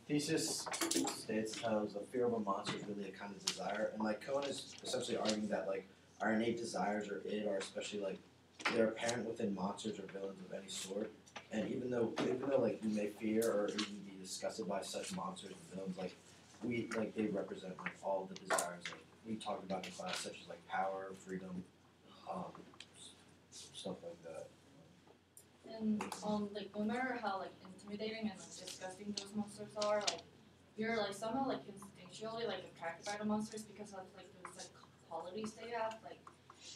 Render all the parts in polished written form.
Thesis states how the fear of a monster is really a kind of desire, and like Cohen is essentially arguing that like our innate desires or id are especially like they're apparent within monsters or villains of any sort, and even though like we may fear or even be disgusted by such monsters and villains, they represent like all the desires like we talked about in class, such as like power, freedom, um, stuff like that. And like no matter how like intimidating and like disgusting those monsters are, like you're like somehow like instinctually like attracted by the monsters because of like those like qualities they have. Like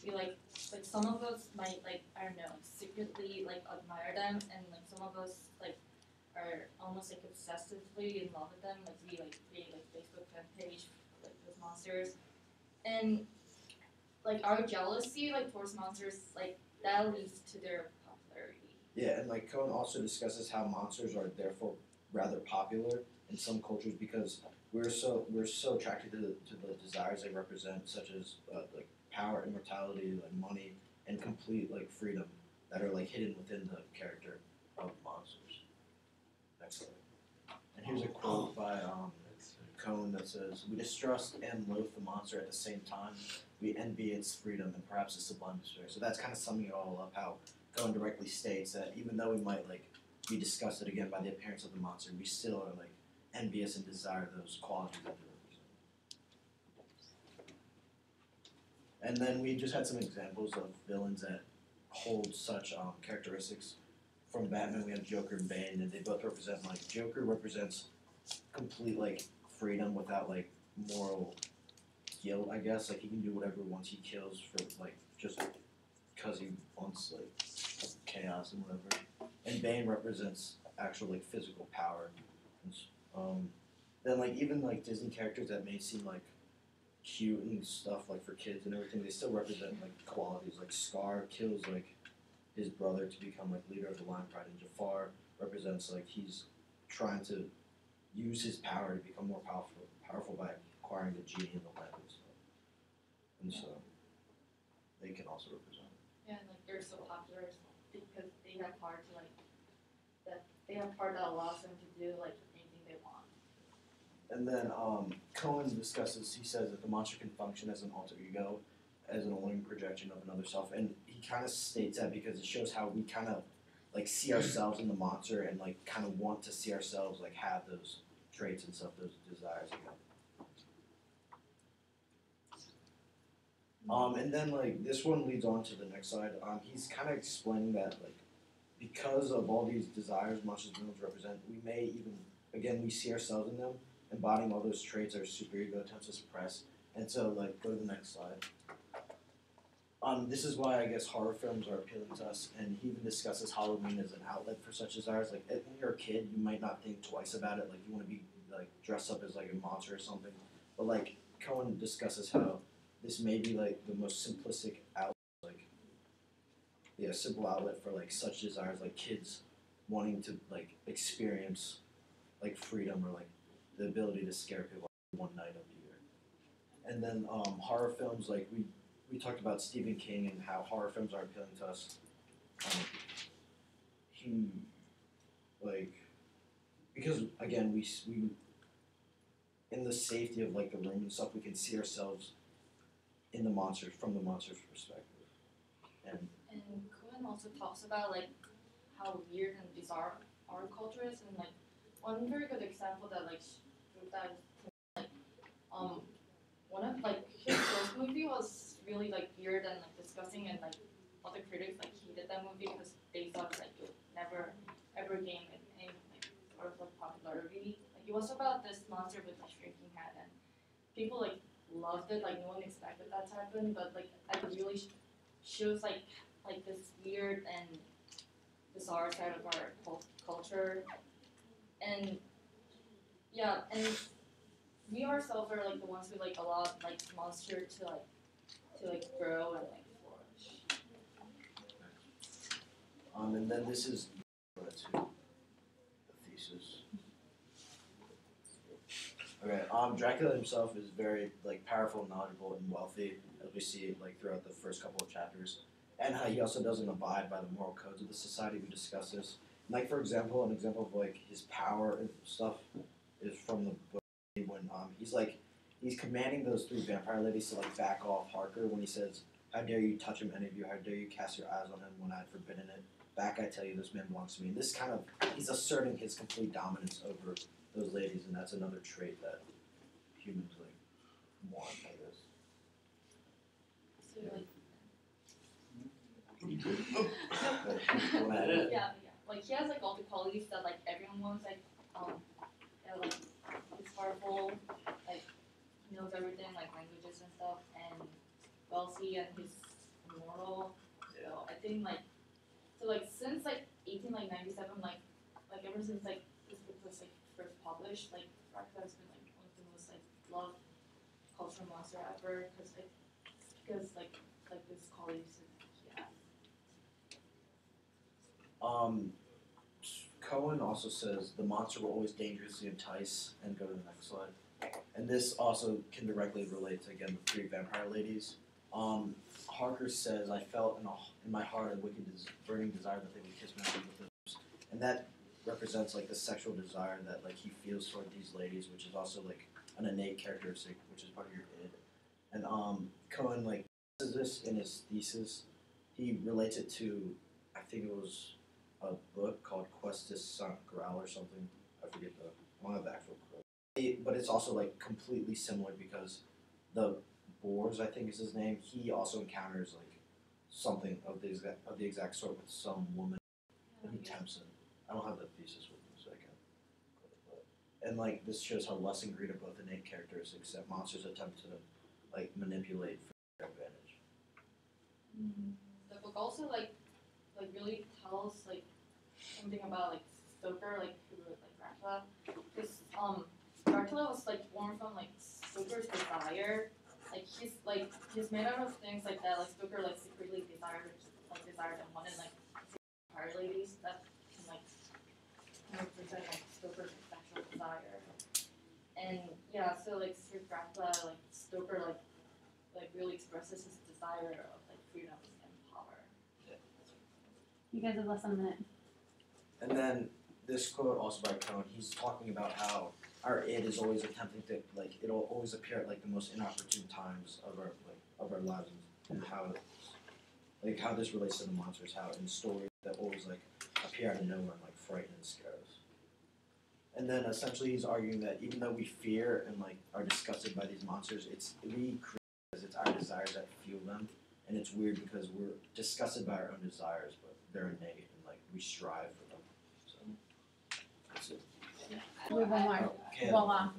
you like some of us might like I don't know secretly like admire them, and like some of us like are almost like obsessively in love with them. Like we like create like Facebook fan page for, like those monsters, and like our jealousy like towards monsters like that leads to their popularity. Yeah, and like Cohen also discusses how monsters are therefore rather popular in some cultures because we're so attracted to the desires they represent, such as like power, immortality, like money, and complete like freedom that are like hidden within the character of monsters. Next slide. And here's a quote by Cohen that says, "We distrust and loathe the monster at the same time. We envy its freedom and perhaps its sublime despair." So that's kind of summing it all up. How Cohen directly states that even though we might like be disgusted again by the appearance of the monster, we still are like envious and desire those qualities that they represent. And then we just had some examples of villains that hold such characteristics. From Batman, we have Joker and Bane, and they both represent like Joker represents complete like freedom without like moral guilt. I guess like he can do whatever he wants. He kills for like just because he wants like chaos and whatever. And Bane represents actual like physical power. Then like even like Disney characters that may seem like cute and stuff like for kids and everything, they still represent like qualities. Like Scar kills like his brother to become like leader of the Lion Pride, and Jafar represents like he's trying to use his power to become more powerful by acquiring the genie in the lamp and stuff. And so they can also represent. Yeah, and like they're so popular because they have power to like that they have power that allows them to do like anything they want. And then Cohen discusses, he says that the monster can function as an alter ego, as an alluring projection of another self. And he kind of states that because it shows how we kind of like see ourselves in the monster and like kind of want to see ourselves like have those traits and stuff, those desires again. And then like this one leads on to the next slide. He's kind of explaining that like because of all these desires monsters and villains represent, we may even again we see ourselves in them, embodying all those traits our superego attempts to suppress. And so like go to the next slide. This is why I guess horror films are appealing to us, and he even discusses Halloween as an outlet for such desires. Like when you're a kid, you might not think twice about it. Like you want to be like dressed up as like a monster or something. But like Cohen discusses how this may be like the most simplistic outlet, like simple outlet for like such desires, like kids wanting to like experience like freedom or like the ability to scare people one night of the year. And then horror films, like we talked about Stephen King and how horror films are appealing to us. He like because again we in the safety of like the room and stuff, we can see ourselves in the monster from the monster's perspective. And Cohen also talks about like how weird and bizarre our culture is, and like one very good example that like that like one of like his first movie was really like weird and like disgusting, and like all the critics like hated that movie because they thought like it would never ever gain like any like sort of like popularity. Like it was about this monster with a shrinking head, and people like loved it. Like no one expected that to happen, but like it really shows like this weird and bizarre side of our culture, and yeah, and we ourselves are like the ones who like allow like monster to grow and like flourish. and then this is the thesis. Okay. Dracula himself is very like powerful, knowledgeable, and wealthy, as we see like throughout the first couple of chapters. And how he also doesn't abide by the moral codes of the society. We discuss this. Like for example, an example of like his power and stuff is from the book when he's commanding those three vampire ladies to like back off Harker when he says, "How dare you touch him, any of you? How dare you cast your eyes on him when I had forbidden it? Back, I tell you, this man belongs to me." And this kind of he's asserting his complete dominance over those ladies, and that's another trait that humans like want, I guess. So like Wanna add? yeah. Like he has like all the qualities that like everyone wants, like like he's powerful, like he knows everything, like languages and stuff, and wealthy, and he's immortal. So I think like since like 1897, like ever since like this book was like first published, like Dracula has been like one of the most like loved cultural monster ever, because this qualities he has. Cohen also says the monster will always dangerously entice, and go to the next slide. And this also can directly relate to, again, the three vampire ladies. Harker says, "I felt in my heart a wicked, burning desire that they would kiss me on the lips," and that represents like the sexual desire that like he feels toward these ladies, which is also like an innate characteristic, which is part of your id. And Cohen like says this in his thesis. He relates it to, I think it was a book called Questus Sanct Graal or something. I forget one of the actual quotes. But it's also like completely similar because the Boars, I think is his name, he also encounters like something of the exact sort with some woman, and he tempts him. I don't have the thesis with me, so I can't put it, but and like this shows how lust and greed are both innate characteristics that monsters attempt to like manipulate for their advantage. The book also like really tells like something about like Stoker, like who wrote like Dracula, because Dracula was like born from like Stoker's desire. He's made out of things like that. Like Stoker like secretly desired and wanted like vampire ladies that can like represent like Stoker's sexual desire. And yeah, so like through Dracula, like Stoker like really expresses his desire of like freedom and power. You guys have less than a minute. And then this quote also by Cohen, he's talking about how our id is always attempting to like it'll always appear at like the most inopportune times of our lives, and how this relates to the monsters, how in stories that always like appear out of nowhere and like frighten and scare us. And then essentially he's arguing that even though we fear and like are disgusted by these monsters, we create because it's our desires that fuel them. And it's weird because we're disgusted by our own desires, but they're innate and like we strive for them. So that's it. We have one more. Okay. Voila.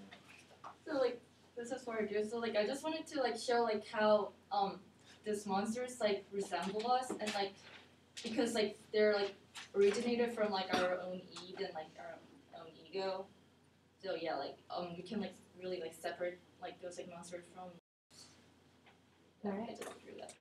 So like this is what I do. So like I just wanted to like show like how these monsters like resemble us, and like because like they're like originated from like our own id and like our own ego. So yeah, like we can like really like separate like those like monsters from. Alright. I just drew that.